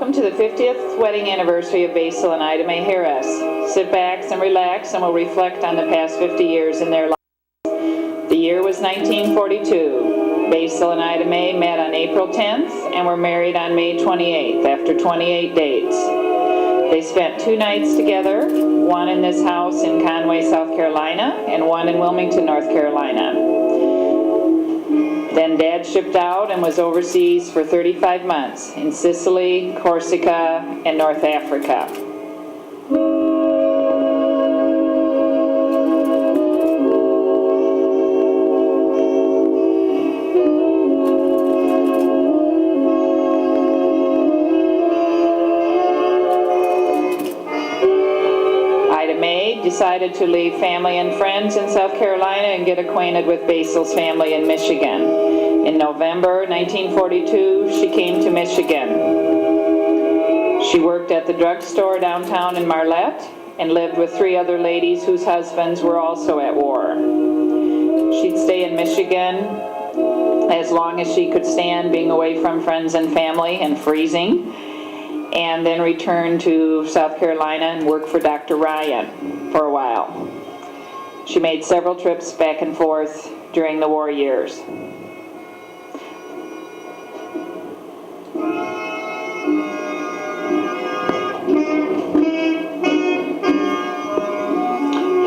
Welcome to the 50th wedding anniversary of Basil and Ida Mae Harris. Sit back and relax and we'll reflect on the past 50 years in their lives. The year was 1942. Basil and Ida Mae met on April 10th and were married on May 28th after 28 dates. They spent 2 nights together, one in this house in Conway, South Carolina, and one in Wilmington, North Carolina. Then Dad shipped out and was overseas for 35 months in Sicily, Corsica, and North Africa. Ida Mae decided to leave family and friends in South Carolina and get acquainted with Basil's family in Michigan. In November 1942, she came to Michigan. She worked at the drugstore downtown in Marlette and lived with 3 other ladies whose husbands were also at war. She'd stay in Michigan as long as she could stand being away from friends and family and freezing, and then return to South Carolina and work for Dr. Ryan for a while. She made several trips back and forth during the war years.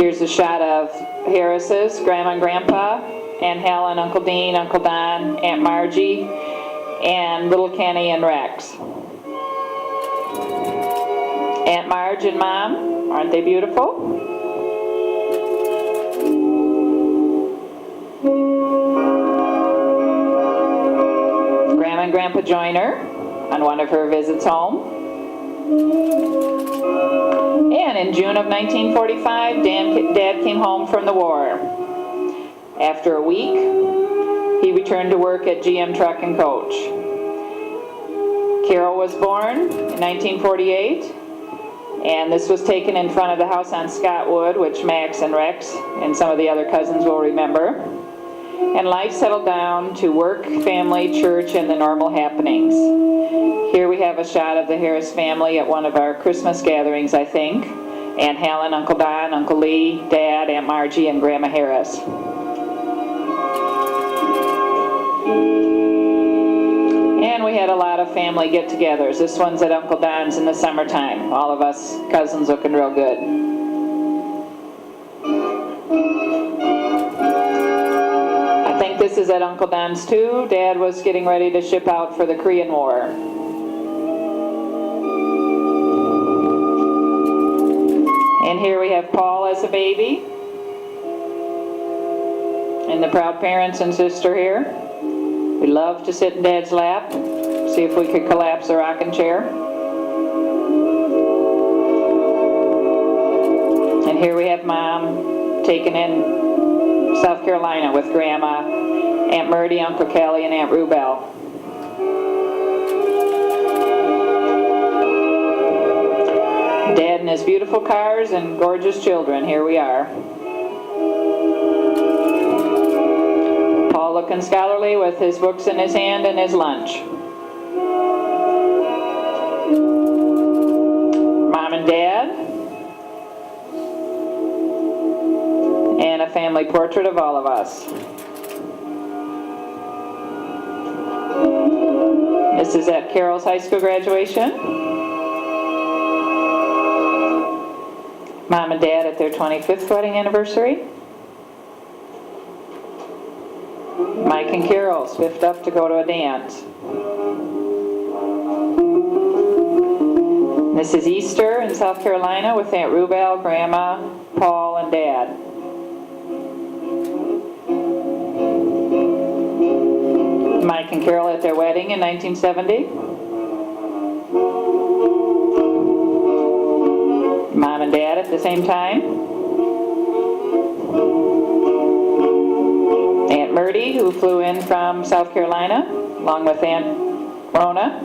Here's a shot of Harris's, Grandma and Grandpa, Aunt Helen, Uncle Dean, Uncle Don, Aunt Margie, and little Kenny and Rex. Aunt Marge and Mom, aren't they beautiful? Grandma and Grandpa join her on one of her visits home. And in June of 1945, Dad came home from the war. After a week, he returned to work at GM Truck and Coach. Carol was born in 1948, and this was taken in front of the house on Scottwood, which Max and Rex and some of the other cousins will remember. And life settled down to work, family, church, and the normal happenings. Here we have a shot of the Harris family at one of our Christmas gatherings, I think. Aunt Helen, Uncle Don, Uncle Lee, Dad, Aunt Margie, and Grandma Harris. And we had a lot of family get-togethers. This one's at Uncle Don's in the summertime. All of us cousins looking real good. I think this is at Uncle Don's too. Dad was getting ready to ship out for the Korean War. And here we have Paul as a baby. And the proud parents and sister here. We love to sit in Dad's lap, see if we could collapse the rocking chair. And here we have Mom taken in South Carolina with Grandma, Aunt Murdy, Uncle Kelly, and Aunt Rubel. Dad and his beautiful cars and gorgeous children, here we are. Paul looking scholarly with his books in his hand and his lunch. Mom and Dad. And a family portrait of all of us. This is at Carol's high school graduation. Mom and Dad at their 25th wedding anniversary. Mike and Carol spiffed up to go to a dance. This is Easter in South Carolina with Aunt Rubel, Grandma, Paul, and Dad. Mike and Carol at their wedding in 1970. Mom and Dad at the same time. Aunt Murdy, who flew in from South Carolina, along with Aunt Rona.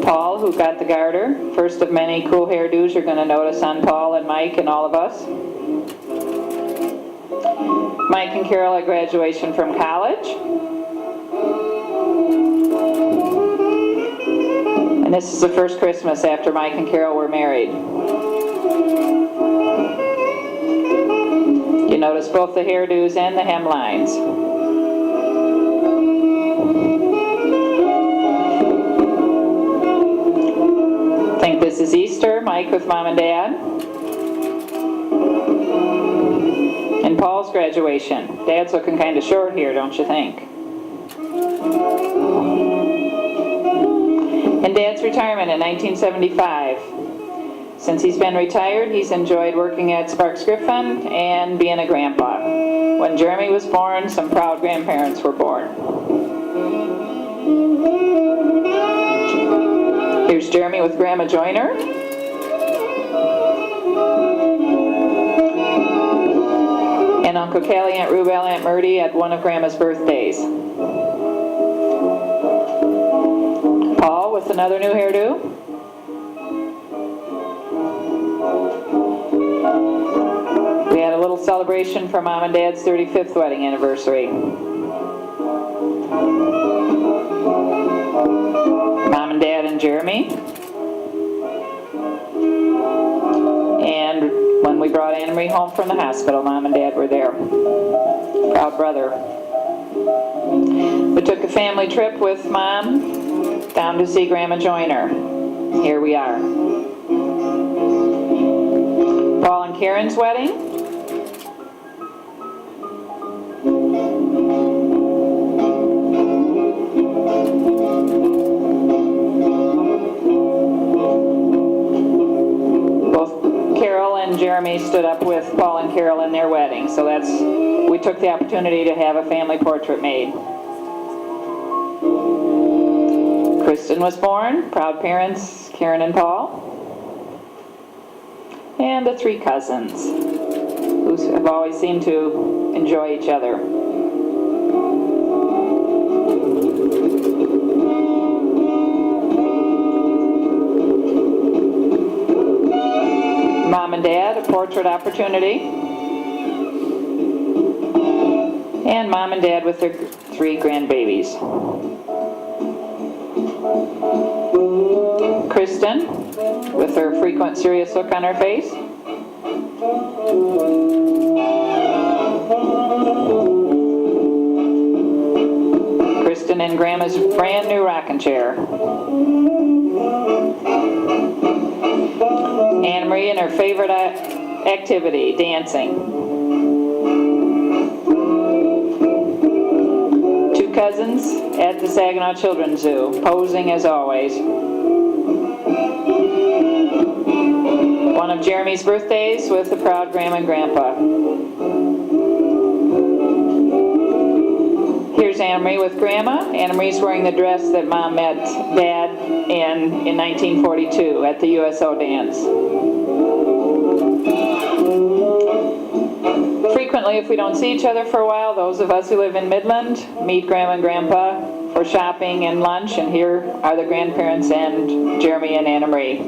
Paul, who got the garter. First of many cool hairdos you're going to notice on Paul and Mike and all of us. Mike and Carol at graduation from college. And this is the first Christmas after Mike and Carol were married. You notice both the hairdos and the hemlines. I think this is Easter, Mike with Mom and Dad. And Paul's graduation. Dad's looking kind of short here, don't you think? And Dad's retirement in 1975. Since he's been retired, he's enjoyed working at Sparks Griffin and being a grandpa. When Jeremy was born, some proud grandparents were born. Here's Jeremy with Grandma Joyner. And Uncle Callie, Aunt Rubel, Aunt Murdy at one of Grandma's birthdays. Paul with another new hairdo. We had a little celebration for Mom and Dad's 35th wedding anniversary. Mom and Dad and Jeremy. And when we brought Anna Marie home from the hospital, Mom and Dad were there. Proud brother. We took a family trip with Mom down to see Grandma Joyner. Here we are. Paul and Karen's wedding. Jeremy stood up with Paul and Carol in their wedding, so we took the opportunity to have a family portrait made. Kristen was born, proud parents, Karen and Paul, and the three cousins, who have always seemed to enjoy each other. Mom and Dad, a portrait opportunity. And Mom and Dad with their three grandbabies. Kristen, with her frequent serious look on her face. Kristen in Grandma's brand new rocking chair. Anna Marie in her favorite activity, dancing. Two cousins at the Saginaw Children's Zoo, posing as always. One of Jeremy's birthdays with the proud Grandma and Grandpa. Here's Anna Marie with Grandma. Anna Marie's wearing the dress that Mom met Dad in 1942 at the USO dance. Frequently, if we don't see each other for a while, those of us who live in Midland meet Grandma and Grandpa for shopping and lunch, and here are the grandparents and Jeremy and Anna Marie.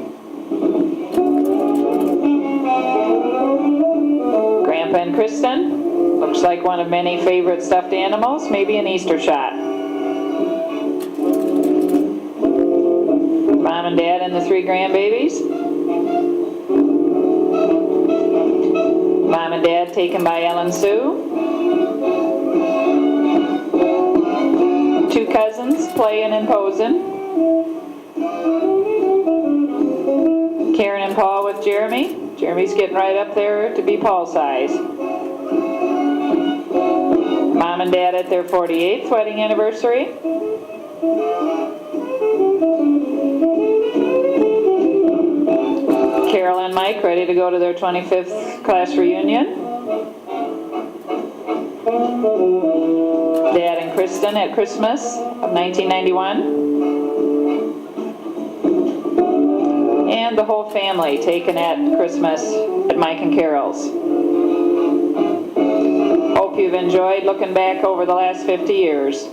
Grandpa and Kristen. Looks like one of many favorite stuffed animals, maybe an Easter shot. Mom and Dad and the three grandbabies. Mom and Dad taken by Ellen Sue. Two cousins playing and posing. Karen and Paul with Jeremy. Jeremy's getting right up there to be Paul's size. Mom and Dad at their 48th wedding anniversary. Carol and Mike ready to go to their 25th class reunion. Dad and Kristen at Christmas of 1991. And the whole family taken at Christmas at Mike and Carol's. Hope you've enjoyed looking back over the last 50 years.